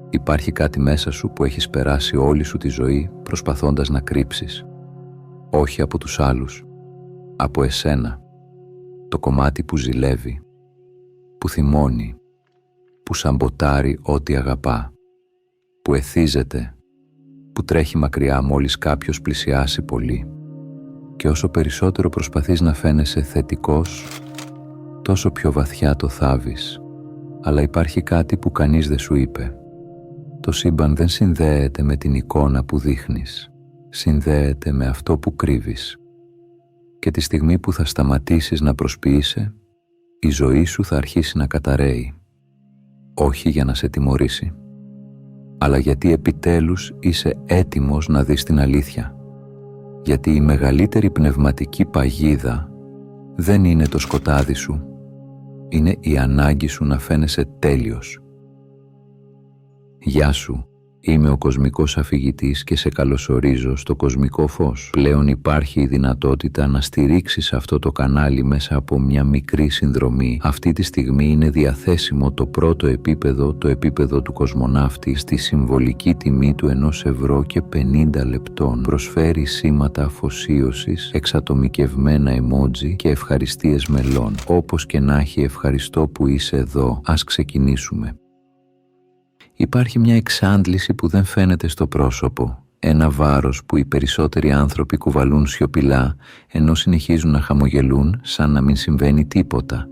Υπάρχει κάτι μέσα σου που έχεις περάσει όλη σου τη ζωή προσπαθώντας να κρύψεις. Όχι από τους άλλους, από εσένα. Το κομμάτι που ζηλεύει, που θυμώνει, που σαμποτάρει ό,τι αγαπά, που εθίζεται, που τρέχει μακριά μόλις κάποιος πλησιάσει πολύ. Και όσο περισσότερο προσπαθείς να φαίνεσαι θετικός, τόσο πιο βαθιά το θάβεις. Αλλά υπάρχει κάτι που κανείς δεν σου είπε. Το σύμπαν δεν συνδέεται με την εικόνα που δείχνεις. Συνδέεται με αυτό που κρύβεις. Και τη στιγμή που θα σταματήσεις να προσποιείσαι, η ζωή σου θα αρχίσει να καταραίει. Όχι για να σε τιμωρήσει, αλλά γιατί επιτέλους είσαι έτοιμος να δεις την αλήθεια. Γιατί η μεγαλύτερη πνευματική παγίδα δεν είναι το σκοτάδι σου, είναι η ανάγκη σου να φαίνεσαι τέλειος. Γεια σου, είμαι ο κοσμικός αφηγητής και σε καλωσορίζω στο κοσμικό φως. Πλέον υπάρχει η δυνατότητα να στηρίξεις αυτό το κανάλι μέσα από μια μικρή συνδρομή. Αυτή τη στιγμή είναι διαθέσιμο το πρώτο επίπεδο, το επίπεδο του κοσμοναύτη, στη συμβολική τιμή του 1 € και 50 λεπτών. Προσφέρει σήματα αφοσίωσης, εξατομικευμένα emoji και ευχαριστίες μελών. Όπως και να έχει, ευχαριστώ που είσαι εδώ. Ας ξεκινήσουμε. Υπάρχει μια εξάντληση που δεν φαίνεται στο πρόσωπο, ένα βάρος που οι περισσότεροι άνθρωποι κουβαλούν σιωπηλά, ενώ συνεχίζουν να χαμογελούν σαν να μην συμβαίνει τίποτα.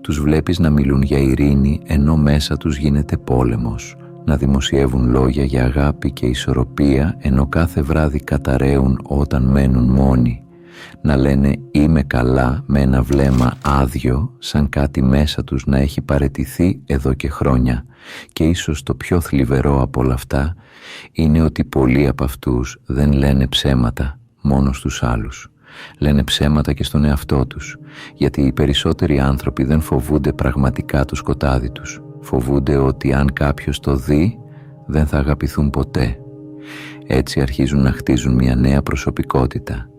Τους βλέπεις να μιλούν για ειρήνη, ενώ μέσα τους γίνεται πόλεμος, να δημοσιεύουν λόγια για αγάπη και ισορροπία, ενώ κάθε βράδυ καταραίουν όταν μένουν μόνοι. Να λένε «είμαι καλά» με ένα βλέμμα άδειο, σαν κάτι μέσα τους να έχει παραιτηθεί εδώ και χρόνια. Και ίσως το πιο θλιβερό από όλα αυτά είναι ότι πολλοί από αυτούς δεν λένε ψέματα μόνο στους άλλους. Λένε ψέματα και στον εαυτό τους, γιατί οι περισσότεροι άνθρωποι δεν φοβούνται πραγματικά το σκοτάδι τους. Φοβούνται ότι αν κάποιος το δει, δεν θα αγαπηθούν ποτέ. Έτσι αρχίζουν να χτίζουν μια νέα προσωπικότητα.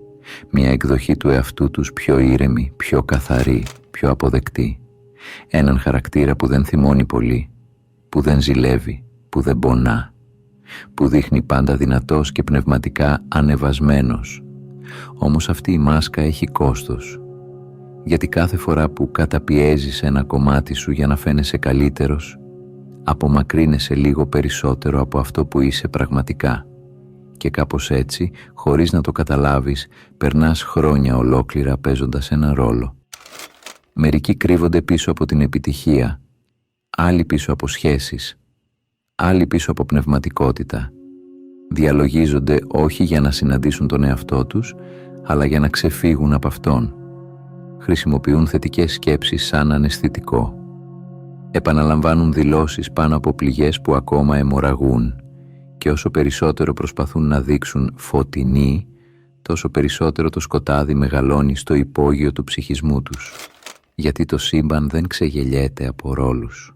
Μια εκδοχή του εαυτού τους πιο ήρεμη, πιο καθαρή, πιο αποδεκτή. Έναν χαρακτήρα που δεν θυμώνει πολύ, που δεν ζηλεύει, που δεν πονά, που δείχνει πάντα δυνατός και πνευματικά ανεβασμένος. Όμως αυτή η μάσκα έχει κόστος, γιατί κάθε φορά που καταπιέζεις ένα κομμάτι σου για να φαίνεσαι καλύτερος, απομακρύνεσαι λίγο περισσότερο από αυτό που είσαι πραγματικά. Και κάπως έτσι, χωρίς να το καταλάβεις, περνάς χρόνια ολόκληρα παίζοντας ένα ρόλο. Μερικοί κρύβονται πίσω από την επιτυχία, άλλοι πίσω από σχέσεις, άλλοι πίσω από πνευματικότητα. Διαλογίζονται όχι για να συναντήσουν τον εαυτό τους, αλλά για να ξεφύγουν από αυτόν. Χρησιμοποιούν θετικές σκέψεις σαν αναισθητικό. Επαναλαμβάνουν δηλώσεις πάνω από πληγές που ακόμα αιμορραγούν. Και όσο περισσότερο προσπαθούν να δείξουν φωτεινοί, τόσο περισσότερο το σκοτάδι μεγαλώνει στο υπόγειο του ψυχισμού τους. Γιατί το σύμπαν δεν ξεγελιέται από ρόλους.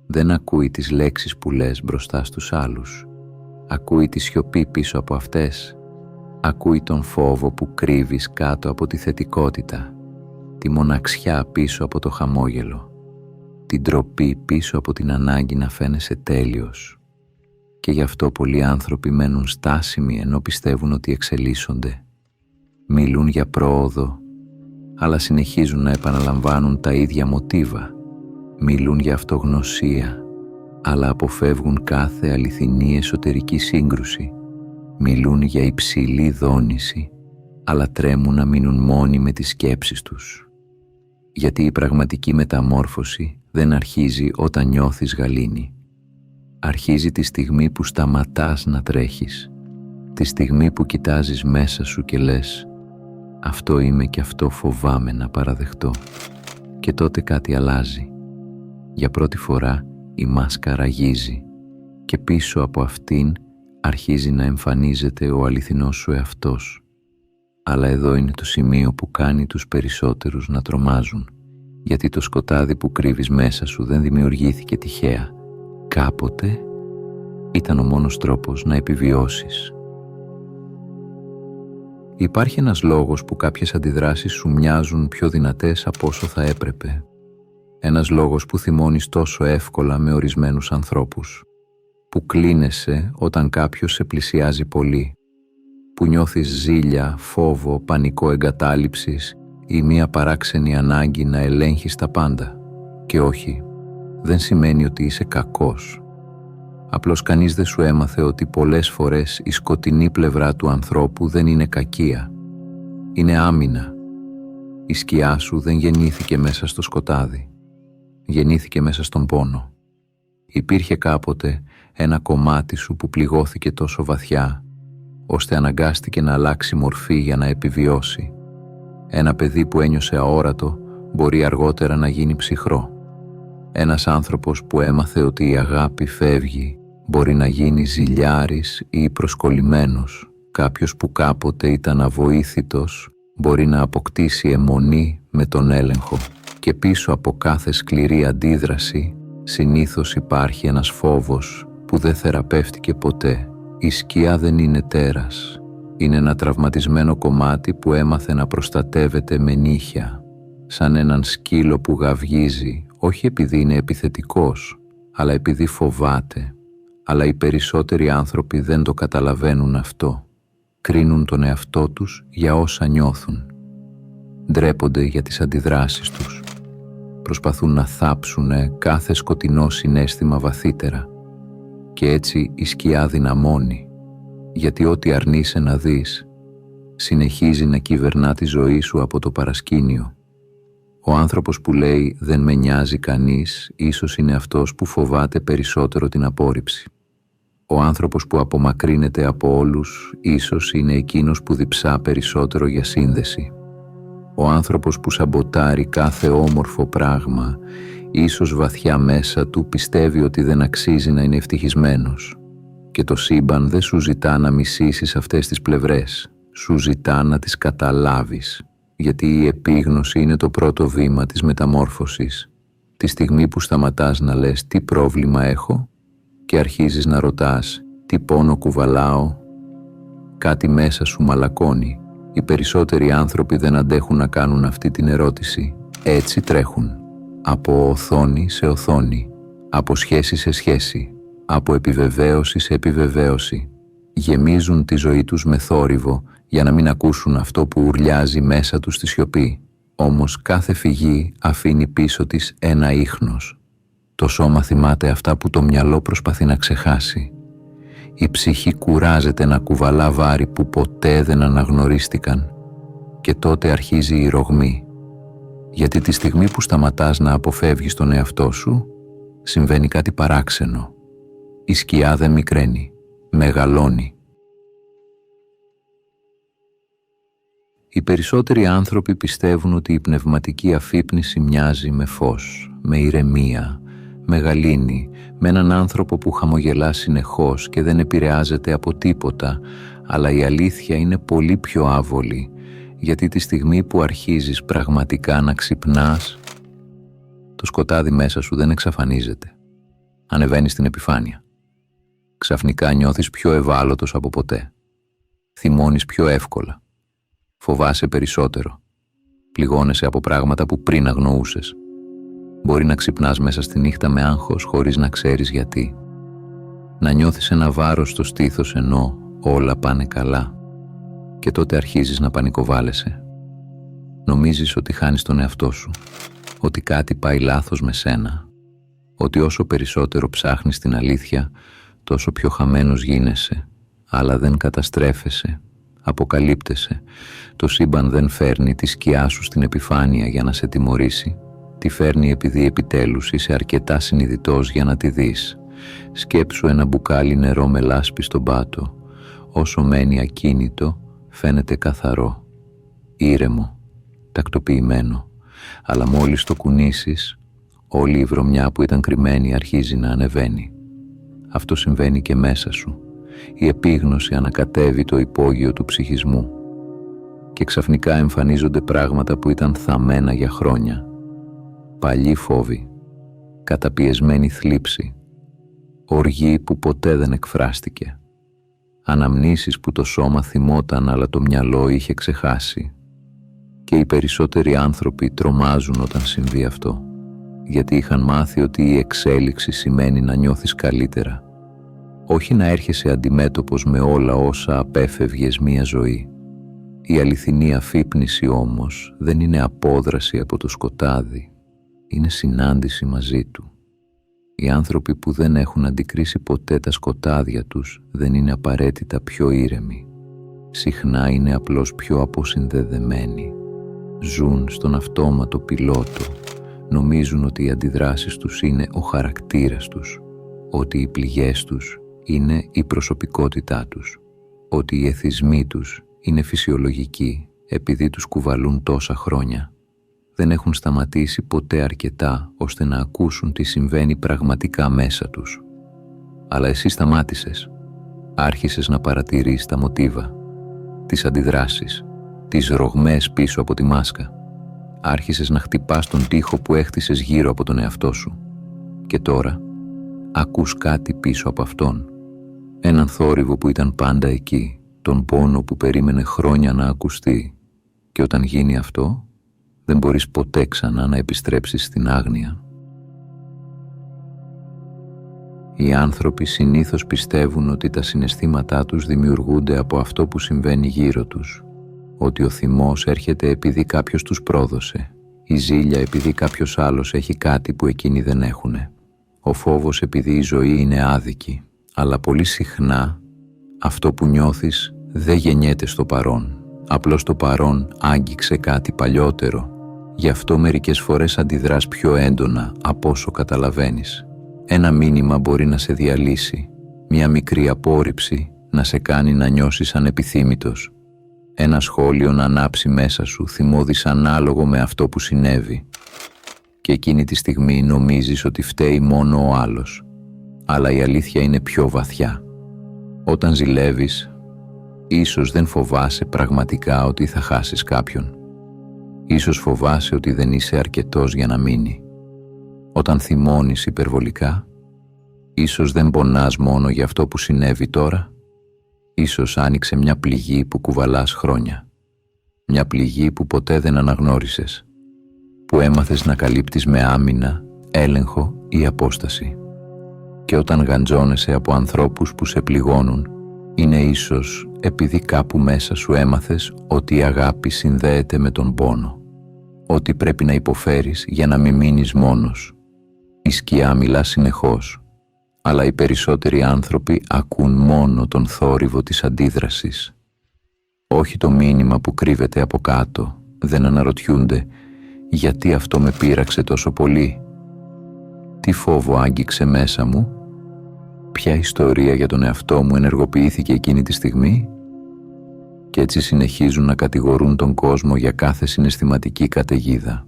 Δεν ακούει τις λέξεις που λες μπροστά στους άλλους. Ακούει τη σιωπή πίσω από αυτές. Ακούει τον φόβο που κρύβεις κάτω από τη θετικότητα. Τη μοναξιά πίσω από το χαμόγελο. Την ντροπή πίσω από την ανάγκη να φαίνεσαι τέλειος. Και γι' αυτό πολλοί άνθρωποι μένουν στάσιμοι ενώ πιστεύουν ότι εξελίσσονται. Μιλούν για πρόοδο, αλλά συνεχίζουν να επαναλαμβάνουν τα ίδια μοτίβα. Μιλούν για αυτογνωσία, αλλά αποφεύγουν κάθε αληθινή εσωτερική σύγκρουση. Μιλούν για υψηλή δόνηση, αλλά τρέμουν να μείνουν μόνοι με τις σκέψεις τους. Γιατί η πραγματική μεταμόρφωση δεν αρχίζει όταν νιώθεις γαλήνη. Αρχίζει τη στιγμή που σταματάς να τρέχεις, τη στιγμή που κοιτάζεις μέσα σου και λες «Αυτό είμαι και αυτό φοβάμαι να παραδεχτώ». Και τότε κάτι αλλάζει. Για πρώτη φορά η μάσκα ραγίζει και πίσω από αυτήν αρχίζει να εμφανίζεται ο αληθινός σου εαυτός. Αλλά εδώ είναι το σημείο που κάνει τους περισσότερους να τρομάζουν, γιατί το σκοτάδι που κρύβεις μέσα σου δεν δημιουργήθηκε τυχαία. Κάποτε ήταν ο μόνος τρόπος να επιβιώσεις. Υπάρχει ένας λόγος που κάποιες αντιδράσεις σου μοιάζουν πιο δυνατές από όσο θα έπρεπε. Ένας λόγος που θυμώνεις τόσο εύκολα με ορισμένους ανθρώπους. που κλείνεσαι όταν κάποιος σε πλησιάζει πολύ, που νιώθεις ζήλια, φόβο, πανικό εγκατάλειψης ή μία παράξενη ανάγκη να ελέγχεις τα πάντα. Και όχι, δεν σημαίνει ότι είσαι κακός. Απλώς κανείς δεν σου έμαθε ότι πολλές φορές η σκοτεινή πλευρά του ανθρώπου δεν είναι κακία. Είναι άμυνα. Η σκιά σου δεν γεννήθηκε μέσα στο σκοτάδι. Γεννήθηκε μέσα στον πόνο. Υπήρχε κάποτε ένα κομμάτι σου που πληγώθηκε τόσο βαθιά, ώστε αναγκάστηκε να αλλάξει μορφή για να επιβιώσει. Ένα παιδί που ένιωσε αόρατο μπορεί αργότερα να γίνει ψυχρό. Ένας άνθρωπος που έμαθε ότι η αγάπη φεύγει μπορεί να γίνει ζηλιάρης ή προσκολλημένος. Κάποιος που κάποτε ήταν αβοήθητος μπορεί να αποκτήσει αιμονή με τον έλεγχο. Και πίσω από κάθε σκληρή αντίδραση συνήθως υπάρχει ένας φόβος που δεν θεραπεύτηκε ποτέ. Η σκιά δεν είναι τέρας. Είναι ένα τραυματισμένο κομμάτι που έμαθε να προστατεύεται με νύχια, σαν έναν σκύλο που γαυγίζει, όχι επειδή είναι επιθετικός, αλλά επειδή φοβάται. Αλλά οι περισσότεροι άνθρωποι δεν το καταλαβαίνουν αυτό. Κρίνουν τον εαυτό τους για όσα νιώθουν. Ντρέπονται για τις αντιδράσεις τους. Προσπαθούν να θάψουν κάθε σκοτεινό συναίσθημα βαθύτερα. Και έτσι η σκιά δυναμώνει, γιατί ό,τι αρνείσαι να δεις, συνεχίζει να κυβερνά τη ζωή σου από το παρασκήνιο. Ο άνθρωπος που λέει «δεν με νοιάζει κανείς» ίσως είναι αυτός που φοβάται περισσότερο την απόρριψη. Ο άνθρωπος που απομακρύνεται από όλους ίσως είναι εκείνος που διψά περισσότερο για σύνδεση. Ο άνθρωπος που σαμποτάρει κάθε όμορφο πράγμα ίσως βαθιά μέσα του πιστεύει ότι δεν αξίζει να είναι ευτυχισμένος. Και το σύμπαν δεν σου ζητά να μισήσεις αυτές τις πλευρές. Σου ζητά να τις καταλάβεις. Γιατί η επίγνωση είναι το πρώτο βήμα της μεταμόρφωσης. Τη στιγμή που σταματάς να λες «τι πρόβλημα έχω» και αρχίζεις να ρωτάς «τι πόνο κουβαλάω», κάτι μέσα σου μαλακώνει. Οι περισσότεροι άνθρωποι δεν αντέχουν να κάνουν αυτή την ερώτηση. Έτσι τρέχουν. Από οθόνη σε οθόνη. Από σχέση σε σχέση. Από επιβεβαίωση σε επιβεβαίωση. Γεμίζουν τη ζωή τους με θόρυβο για να μην ακούσουν αυτό που ουρλιάζει μέσα τους στη σιωπή. Όμως κάθε φυγή αφήνει πίσω της ένα ίχνος. Το σώμα θυμάται αυτά που το μυαλό προσπαθεί να ξεχάσει. Η ψυχή κουράζεται να κουβαλά βάρη που ποτέ δεν αναγνωρίστηκαν. Και τότε αρχίζει η ρογμή. Γιατί τη στιγμή που σταματάς να αποφεύγεις τον εαυτό σου, συμβαίνει κάτι παράξενο. Η σκιά δεν μικραίνει, μεγαλώνει. Οι περισσότεροι άνθρωποι πιστεύουν ότι η πνευματική αφύπνιση μοιάζει με φως, με ηρεμία, με γαλήνη, με έναν άνθρωπο που χαμογελά συνεχώς και δεν επηρεάζεται από τίποτα, αλλά η αλήθεια είναι πολύ πιο άβολη, γιατί τη στιγμή που αρχίζεις πραγματικά να ξυπνάς, το σκοτάδι μέσα σου δεν εξαφανίζεται. Ανεβαίνει στην επιφάνεια. Ξαφνικά νιώθεις πιο ευάλωτος από ποτέ. Θυμώνεις πιο εύκολα. Φοβάσαι περισσότερο. Πληγώνεσαι από πράγματα που πριν αγνοούσες. Μπορεί να ξυπνάς μέσα στη νύχτα με άγχος χωρίς να ξέρεις γιατί. Να νιώθεις ένα βάρος στο στήθος ενώ όλα πάνε καλά. Και τότε αρχίζεις να πανικοβάλλεσαι. Νομίζεις ότι χάνεις τον εαυτό σου. Ότι κάτι πάει λάθος με σένα. Ότι όσο περισσότερο ψάχνεις την αλήθεια, τόσο πιο χαμένος γίνεσαι. Αλλά δεν καταστρέφεσαι. Αποκαλύπτεσαι. Το σύμπαν δεν φέρνει τη σκιά σου στην επιφάνεια για να σε τιμωρήσει. Τη φέρνει επειδή επιτέλους είσαι αρκετά συνειδητός για να τη δεις. Σκέψου ένα μπουκάλι νερό με λάσπη στον πάτο. Όσο μένει ακίνητο, φαίνεται καθαρό, ήρεμο, τακτοποιημένο. Αλλά μόλις το κουνήσεις, όλη η βρωμιά που ήταν κρυμμένη αρχίζει να ανεβαίνει. Αυτό συμβαίνει και μέσα σου. Η επίγνωση ανακατεύει το υπόγειο του ψυχισμού. Και ξαφνικά εμφανίζονται πράγματα που ήταν θαμμένα για χρόνια. Παλιοί φόβοι, καταπιεσμένη θλίψη, οργή που ποτέ δεν εκφράστηκε. Αναμνήσεις που το σώμα θυμόταν αλλά το μυαλό είχε ξεχάσει. Και οι περισσότεροι άνθρωποι τρομάζουν όταν συμβεί αυτό, γιατί είχαν μάθει ότι η εξέλιξη σημαίνει να νιώθεις καλύτερα. όχι να έρχεσαι αντιμέτωπος με όλα όσα απέφευγες μία ζωή. Η αληθινή αφύπνιση όμως δεν είναι απόδραση από το σκοτάδι, είναι συνάντηση μαζί του. Οι άνθρωποι που δεν έχουν αντικρίσει ποτέ τα σκοτάδια τους δεν είναι απαραίτητα πιο ήρεμοι. Συχνά είναι απλώς πιο αποσυνδεδεμένοι. Ζουν στον αυτόματο πιλότο. Νομίζουν ότι οι αντιδράσεις τους είναι ο χαρακτήρας τους, ότι οι πληγές τους είναι η προσωπικότητά τους, ότι οι εθισμοί τους είναι φυσιολογικοί επειδή τους κουβαλούν τόσα χρόνια. Δεν έχουν σταματήσει ποτέ αρκετά ώστε να ακούσουν τι συμβαίνει πραγματικά μέσα τους. Αλλά εσύ σταμάτησες. Άρχισες να παρατηρείς τα μοτίβα, τις αντιδράσεις, τις ρογμές πίσω από τη μάσκα. Άρχισες να χτυπάς τον τοίχο που έχτισες γύρω από τον εαυτό σου. Και τώρα ακούς κάτι πίσω από αυτόν. Έναν θόρυβο που ήταν πάντα εκεί, τον πόνο που περίμενε χρόνια να ακουστεί. Και όταν γίνει αυτό, δεν μπορείς ποτέ ξανά να επιστρέψεις στην άγνοια. Οι άνθρωποι συνήθως πιστεύουν ότι τα συναισθήματά τους δημιουργούνται από αυτό που συμβαίνει γύρω τους, ότι ο θυμός έρχεται επειδή κάποιος τους πρόδωσε, η ζήλια επειδή κάποιος άλλος έχει κάτι που εκείνοι δεν έχουνε, ο φόβος επειδή η ζωή είναι άδικη, αλλά πολύ συχνά αυτό που νιώθεις δεν γεννιέται στο παρόν, απλώς το παρόν άγγιξε κάτι παλιότερο, γι' αυτό μερικές φορές αντιδράς πιο έντονα από όσο καταλαβαίνεις. Ένα μήνυμα μπορεί να σε διαλύσει, μια μικρή απόρριψη να σε κάνει να νιώσεις ανεπιθύμητος, ένα σχόλιο να ανάψει μέσα σου θυμό δυσανάλογο με αυτό που συνέβη. Και εκείνη τη στιγμή νομίζεις ότι φταίει μόνο ο άλλος, αλλά η αλήθεια είναι πιο βαθιά. Όταν ζηλεύεις, ίσως δεν φοβάσαι πραγματικά ότι θα χάσεις κάποιον. Ίσως φοβάσαι ότι δεν είσαι αρκετός για να μείνει. Όταν θυμώνεις υπερβολικά, ίσως δεν πονάς μόνο για αυτό που συνέβη τώρα. Ίσως άνοιξε μια πληγή που κουβαλάς χρόνια. Μια πληγή που ποτέ δεν αναγνώρισες, που έμαθες να καλύπτεις με άμυνα, έλεγχο ή απόσταση. Και όταν γαντζώνεσαι από ανθρώπους που σε πληγώνουν, είναι ίσως επειδή κάπου μέσα σου έμαθες ότι η αγάπη συνδέεται με τον πόνο, ότι πρέπει να υποφέρεις για να μην μείνεις μόνος. Η σκιά μιλά συνεχώς, αλλά οι περισσότεροι άνθρωποι ακούν μόνο τον θόρυβο της αντίδρασης. Όχι το μήνυμα που κρύβεται από κάτω, δεν αναρωτιούνται γιατί αυτό με πείραξε τόσο πολύ. Τι φόβο άγγιξε μέσα μου, ποια ιστορία για τον εαυτό μου ενεργοποιήθηκε εκείνη τη στιγμή, και έτσι συνεχίζουν να κατηγορούν τον κόσμο για κάθε συναισθηματική καταιγίδα.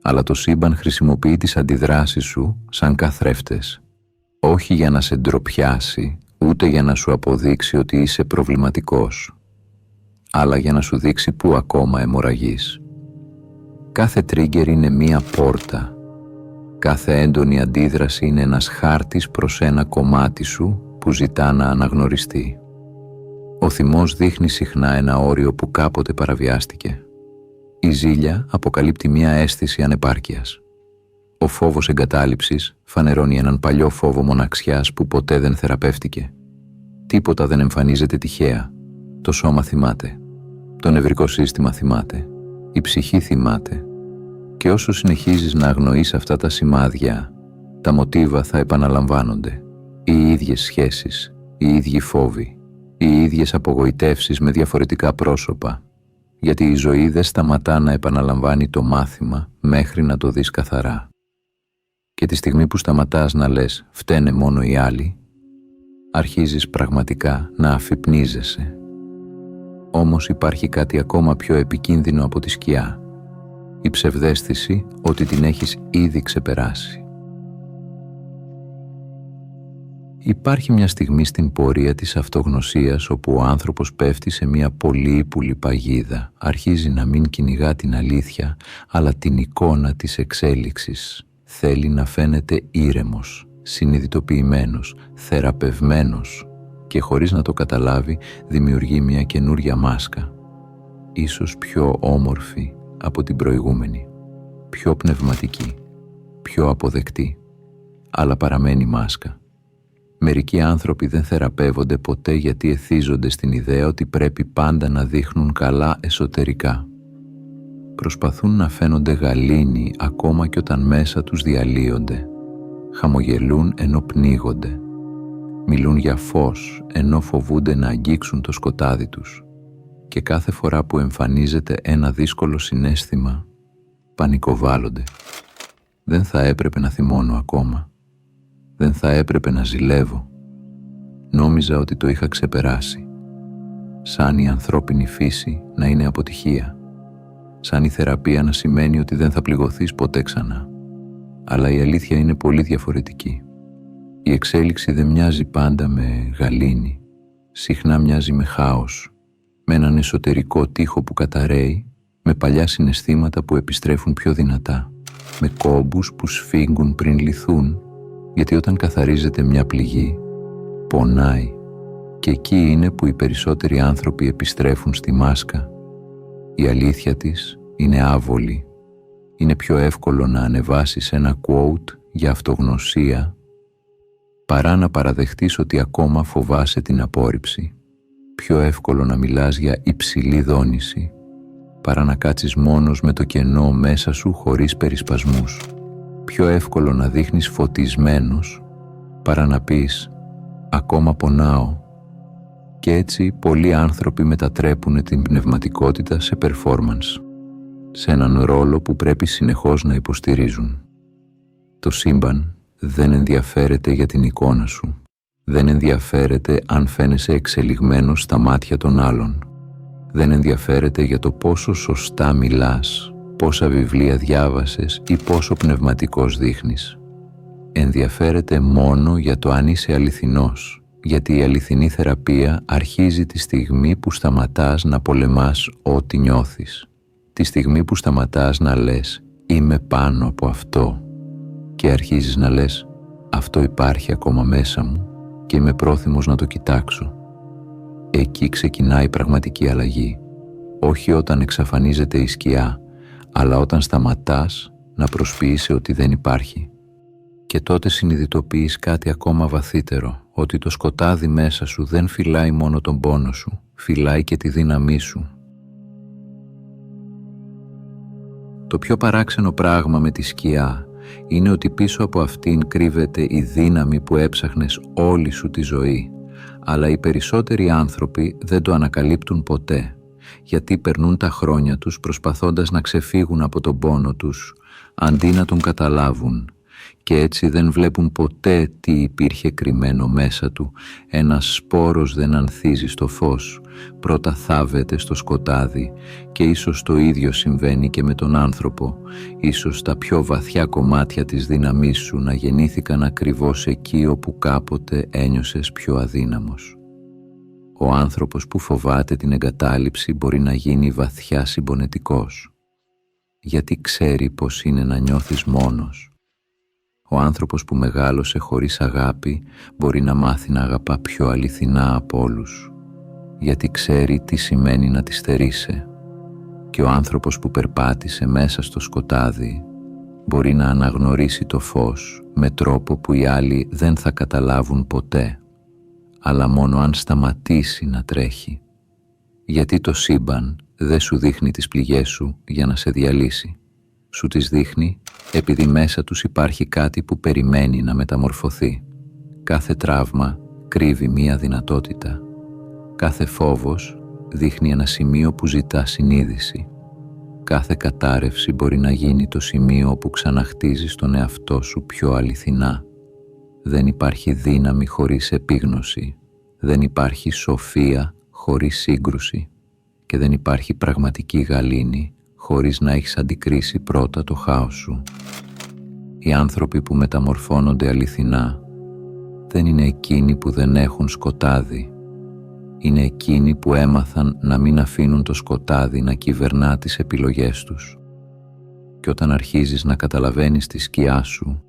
Αλλά το σύμπαν χρησιμοποιεί τις αντιδράσεις σου σαν καθρέφτες, όχι για να σε ντροπιάσει, ούτε για να σου αποδείξει ότι είσαι προβληματικός, αλλά για να σου δείξει πού ακόμα αιμορραγείς. Κάθε τρίγγερ είναι μία πόρτα. Κάθε έντονη αντίδραση είναι ένας χάρτης προς ένα κομμάτι σου που ζητά να αναγνωριστεί. Ο θυμός δείχνει συχνά ένα όριο που κάποτε παραβιάστηκε. Η ζήλια αποκαλύπτει μία αίσθηση ανεπάρκειας. Ο φόβος εγκατάλειψης φανερώνει έναν παλιό φόβο μοναξιάς που ποτέ δεν θεραπεύτηκε. Τίποτα δεν εμφανίζεται τυχαία. Το σώμα θυμάται. Το νευρικό σύστημα θυμάται. Η ψυχή θυμάται. Και όσο συνεχίζεις να αγνοείς αυτά τα σημάδια, τα μοτίβα θα επαναλαμβάνονται. Οι ίδιες σχέσεις, οι ίδιοι φόβοι, οι ίδιες απογοητεύσεις με διαφορετικά πρόσωπα. Γιατί η ζωή δεν σταματά να επαναλαμβάνει το μάθημα μέχρι να το δεις καθαρά. Και τη στιγμή που σταματάς να λες «φταίνε μόνο οι άλλοι», αρχίζεις πραγματικά να αφυπνίζεσαι. Όμως υπάρχει κάτι ακόμα πιο επικίνδυνο από τη σκιά. Η ψευδαίσθηση ότι την έχεις ήδη ξεπεράσει. Υπάρχει μια στιγμή στην πορεία της αυτογνωσίας όπου ο άνθρωπος πέφτει σε μια πολύ ύπουλη παγίδα, αρχίζει να μην κυνηγά την αλήθεια, αλλά την εικόνα της εξέλιξης. Θέλει να φαίνεται ήρεμος, συνειδητοποιημένος, θεραπευμένος και χωρίς να το καταλάβει δημιουργεί μια καινούρια μάσκα, ίσως πιο όμορφη από την προηγούμενη, πιο πνευματική, πιο αποδεκτή, αλλά παραμένει μάσκα. Μερικοί άνθρωποι δεν θεραπεύονται ποτέ γιατί εθίζονται στην ιδέα ότι πρέπει πάντα να δείχνουν καλά εσωτερικά. Προσπαθούν να φαίνονται γαλήνοι ακόμα και όταν μέσα τους διαλύονται. Χαμογελούν ενώ πνίγονται. Μιλούν για φως ενώ φοβούνται να αγγίξουν το σκοτάδι τους. Και κάθε φορά που εμφανίζεται ένα δύσκολο συναίσθημα, πανικοβάλλονται. Δεν θα έπρεπε να θυμώνω ακόμα. Δεν θα έπρεπε να ζηλεύω. Νόμιζα ότι το είχα ξεπεράσει. Σαν η ανθρώπινη φύση να είναι αποτυχία. Σαν η θεραπεία να σημαίνει ότι δεν θα πληγωθείς ποτέ ξανά. Αλλά η αλήθεια είναι πολύ διαφορετική. Η εξέλιξη δεν μοιάζει πάντα με γαλήνη. Συχνά μοιάζει με χάος. Με έναν εσωτερικό τοίχο που καταραίει, με παλιά συναισθήματα που επιστρέφουν πιο δυνατά. Με κόμπους που σφίγγουν πριν λυθούν, γιατί όταν καθαρίζεται μια πληγή, πονάει. Και εκεί είναι που οι περισσότεροι άνθρωποι επιστρέφουν στη μάσκα. Η αλήθεια της είναι άβολη. Είναι πιο εύκολο να ανεβάσεις ένα quote για αυτογνωσία παρά να παραδεχτείς ότι ακόμα φοβάσαι την απόρριψη. Πιο εύκολο να μιλάς για υψηλή δόνηση παρά να κάτσεις μόνος με το κενό μέσα σου χωρίς περισπασμούς. Πιο εύκολο να δείχνεις φωτισμένος παρά να πεις «ακόμα πονάω». Και έτσι πολλοί άνθρωποι μετατρέπουν την πνευματικότητα σε performance, σε έναν ρόλο που πρέπει συνεχώς να υποστηρίζουν. Το σύμπαν δεν ενδιαφέρεται για την εικόνα σου. Δεν ενδιαφέρεται αν φαίνεσαι εξελιγμένος στα μάτια των άλλων. Δεν ενδιαφέρεται για το πόσο σωστά μιλάς, πόσα βιβλία διάβασες ή πόσο πνευματικός δείχνεις. Ενδιαφέρεται μόνο για το αν είσαι αληθινός, γιατί η αληθινή θεραπεία αρχίζει τη στιγμή που σταματάς να πολεμάς ό,τι νιώθεις. Τη στιγμή που σταματάς να λες «είμαι πάνω από αυτό» και αρχίζεις να λες «αυτό υπάρχει ακόμα μέσα μου και είμαι πρόθυμος να το κοιτάξω». Εκεί ξεκινάει η πραγματική αλλαγή. Όχι όταν εξαφανίζεται η σκιά, αλλά όταν σταματάς να προσποιείσαι ότι δεν υπάρχει. Και τότε συνειδητοποιείς κάτι ακόμα βαθύτερο, ότι το σκοτάδι μέσα σου δεν φυλάει μόνο τον πόνο σου, φυλάει και τη δύναμή σου. Το πιο παράξενο πράγμα με τη σκιά είναι ότι πίσω από αυτήν κρύβεται η δύναμη που έψαχνες όλη σου τη ζωή, αλλά οι περισσότεροι άνθρωποι δεν το ανακαλύπτουν ποτέ, γιατί περνούν τα χρόνια τους προσπαθώντας να ξεφύγουν από τον πόνο τους, αντί να τον καταλάβουν, και έτσι δεν βλέπουν ποτέ τι υπήρχε κρυμμένο μέσα του. Ένας σπόρος δεν ανθίζει στο φως, πρώτα θάβεται στο σκοτάδι, και ίσως το ίδιο συμβαίνει και με τον άνθρωπο. Ίσως τα πιο βαθιά κομμάτια της δύναμής σου να γεννήθηκαν ακριβώς εκεί όπου κάποτε ένιωσες πιο αδύναμος. Ο άνθρωπος που φοβάται την εγκατάλειψη μπορεί να γίνει βαθιά συμπονετικός, γιατί ξέρει πως είναι να νιώθεις μόνος. Ο άνθρωπος που μεγάλωσε χωρίς αγάπη μπορεί να μάθει να αγαπά πιο αληθινά από όλους, γιατί ξέρει τι σημαίνει να τη στερείσαι. Και ο άνθρωπος που περπάτησε μέσα στο σκοτάδι μπορεί να αναγνωρίσει το φως με τρόπο που οι άλλοι δεν θα καταλάβουν ποτέ, αλλά μόνο αν σταματήσει να τρέχει. Γιατί το σύμπαν δεν σου δείχνει τις πληγές σου για να σε διαλύσει. Σου τις δείχνει επειδή μέσα τους υπάρχει κάτι που περιμένει να μεταμορφωθεί. Κάθε τραύμα κρύβει μία δυνατότητα. Κάθε φόβος δείχνει ένα σημείο που ζητά συνείδηση. Κάθε κατάρρευση μπορεί να γίνει το σημείο όπου ξαναχτίζεις τον εαυτό σου πιο αληθινά. Δεν υπάρχει δύναμη χωρίς επίγνωση. Δεν υπάρχει σοφία χωρίς σύγκρουση. Και δεν υπάρχει πραγματική γαλήνη χωρίς να έχεις αντικρίσει πρώτα το χάος σου. Οι άνθρωποι που μεταμορφώνονται αληθινά δεν είναι εκείνοι που δεν έχουν σκοτάδι. Είναι εκείνοι που έμαθαν να μην αφήνουν το σκοτάδι να κυβερνά τις επιλογές τους. Και όταν αρχίζεις να καταλαβαίνεις τη σκιά σου,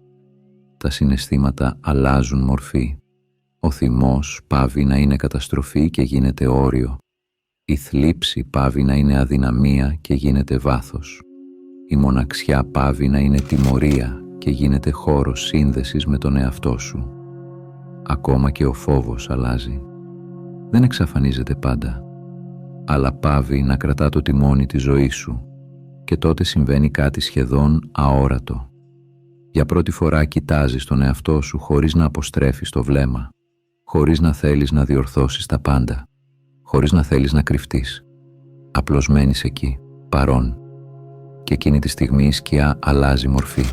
τα συναισθήματα αλλάζουν μορφή. Ο θυμός πάβει να είναι καταστροφή και γίνεται όριο. Η θλίψη πάβει να είναι αδυναμία και γίνεται βάθος. Η μοναξιά πάβει να είναι τιμωρία και γίνεται χώρος σύνδεσης με τον εαυτό σου. Ακόμα και ο φόβος αλλάζει. Δεν εξαφανίζεται πάντα, αλλά πάβει να κρατά το τιμόνι της ζωής σου και τότε συμβαίνει κάτι σχεδόν αόρατο. Για πρώτη φορά κοιτάζεις τον εαυτό σου χωρίς να αποστρέφεις το βλέμμα, χωρίς να θέλεις να διορθώσεις τα πάντα, χωρίς να θέλεις να κρυφτείς. Απλώς μένεις εκεί, παρόν. Και εκείνη τη στιγμή η σκιά αλλάζει μορφή.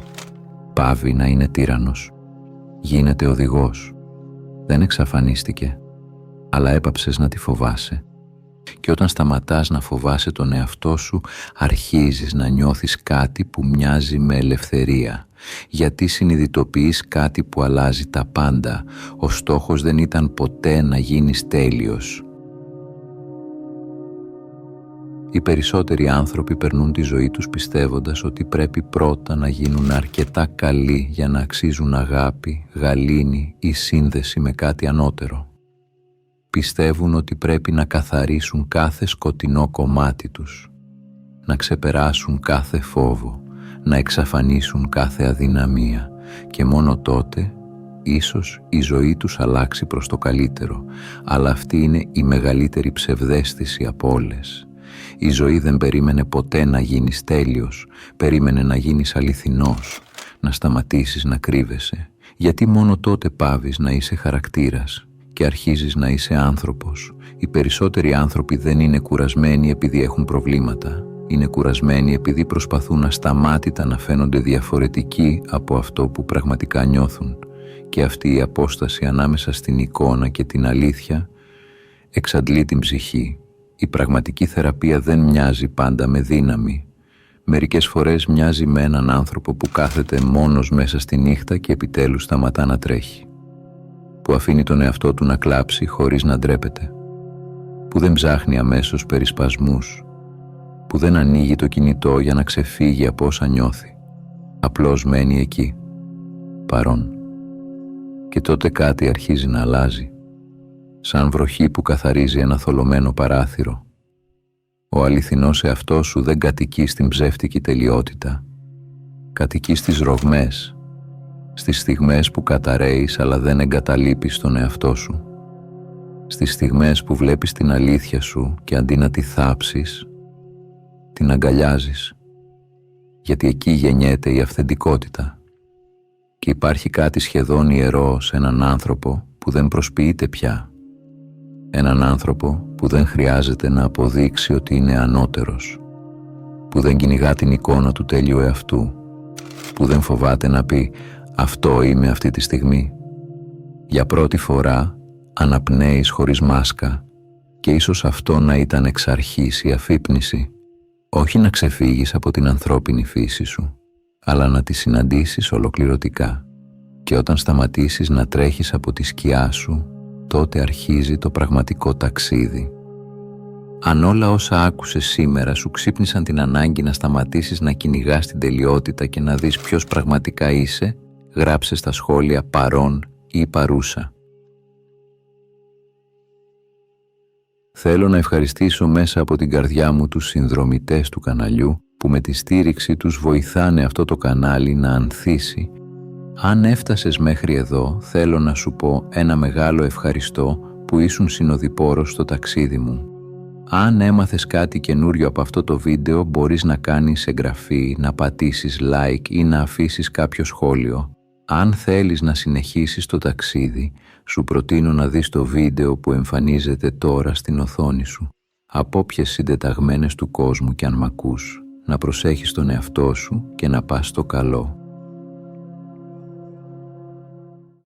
Πάβει να είναι τύραννος. Γίνεται οδηγός. Δεν εξαφανίστηκε, αλλά έπαψες να τη φοβάσαι. Και όταν σταματάς να φοβάσαι τον εαυτό σου, αρχίζεις να νιώθεις κάτι που μοιάζει με ελευθερία. Γιατί συνειδητοποιείς κάτι που αλλάζει τα πάντα. Ο στόχος δεν ήταν ποτέ να γίνεις τέλειος. Οι περισσότεροι άνθρωποι περνούν τη ζωή τους πιστεύοντας ότι πρέπει πρώτα να γίνουν αρκετά καλοί για να αξίζουν αγάπη, γαλήνη ή σύνδεση με κάτι ανώτερο. Πιστεύουν ότι πρέπει να καθαρίσουν κάθε σκοτεινό κομμάτι τους, να ξεπεράσουν κάθε φόβο, να εξαφανίσουν κάθε αδυναμία και μόνο τότε ίσως η ζωή τους αλλάξει προς το καλύτερο, αλλά αυτή είναι η μεγαλύτερη ψευδαίσθηση από όλες. Η ζωή δεν περίμενε ποτέ να γίνεις τέλειος, περίμενε να γίνεις αληθινός, να σταματήσεις να κρύβεσαι, γιατί μόνο τότε πάβεις να είσαι χαρακτήρας και αρχίζεις να είσαι άνθρωπος. Οι περισσότεροι άνθρωποι δεν είναι κουρασμένοι επειδή έχουν προβλήματα, είναι κουρασμένοι επειδή προσπαθούν ασταμάτητα να φαίνονται διαφορετικοί από αυτό που πραγματικά νιώθουν και αυτή η απόσταση ανάμεσα στην εικόνα και την αλήθεια εξαντλεί την ψυχή. Η πραγματική θεραπεία δεν μοιάζει πάντα με δύναμη. Μερικές φορές μοιάζει με έναν άνθρωπο που κάθεται μόνος μέσα στη νύχτα και επιτέλους σταματά να τρέχει. Που αφήνει τον εαυτό του να κλάψει χωρίς να ντρέπεται. Που δεν ψάχνει αμέσως περισπασμούς. Που δεν ανοίγει το κινητό για να ξεφύγει από όσα νιώθει. Απλώς μένει εκεί, παρόν. Και τότε κάτι αρχίζει να αλλάζει. Σαν βροχή που καθαρίζει ένα θολωμένο παράθυρο. Ο αληθινός εαυτός σου δεν κατοικεί στην ψεύτικη τελειότητα. Κατοικεί στις ρογμές, στις στιγμές που καταραίεις αλλά δεν εγκαταλείπεις τον εαυτό σου. Στις στιγμές που βλέπεις την αλήθεια σου και αντί να τη θάψεις, την αγκαλιάζεις. Γιατί εκεί γεννιέται η αυθεντικότητα. Και υπάρχει κάτι σχεδόν ιερό σε έναν άνθρωπο που δεν προσποιείται πια. Έναν άνθρωπο που δεν χρειάζεται να αποδείξει ότι είναι ανώτερος, που δεν κυνηγά την εικόνα του τέλειου εαυτού, που δεν φοβάται να πει «αυτό είμαι αυτή τη στιγμή». Για πρώτη φορά αναπνέεις χωρίς μάσκα και ίσως αυτό να ήταν εξ αρχής η αφύπνιση, όχι να ξεφύγεις από την ανθρώπινη φύση σου, αλλά να τη συναντήσεις ολοκληρωτικά. Και όταν σταματήσεις να τρέχεις από τη σκιά σου, τότε αρχίζει το πραγματικό ταξίδι. Αν όλα όσα άκουσες σήμερα σου ξύπνησαν την ανάγκη να σταματήσεις να κυνηγάς την τελειότητα και να δεις ποιος πραγματικά είσαι, γράψε στα σχόλια παρόν ή παρούσα. Θέλω να ευχαριστήσω μέσα από την καρδιά μου τους συνδρομητές του καναλιού που με τη στήριξη τους βοηθάνε αυτό το κανάλι να ανθίσει. Αν έφτασες μέχρι εδώ, θέλω να σου πω ένα μεγάλο ευχαριστώ που ήσουν συνοδοιπόρος στο ταξίδι μου. Αν έμαθες κάτι καινούριο από αυτό το βίντεο, μπορείς να κάνεις εγγραφή, να πατήσεις like ή να αφήσεις κάποιο σχόλιο. Αν θέλεις να συνεχίσεις το ταξίδι, σου προτείνω να δεις το βίντεο που εμφανίζεται τώρα στην οθόνη σου. Από όποιες συντεταγμένες του κόσμου κι αν μ' ακούς, να προσέχεις τον εαυτό σου και να πας στο καλό.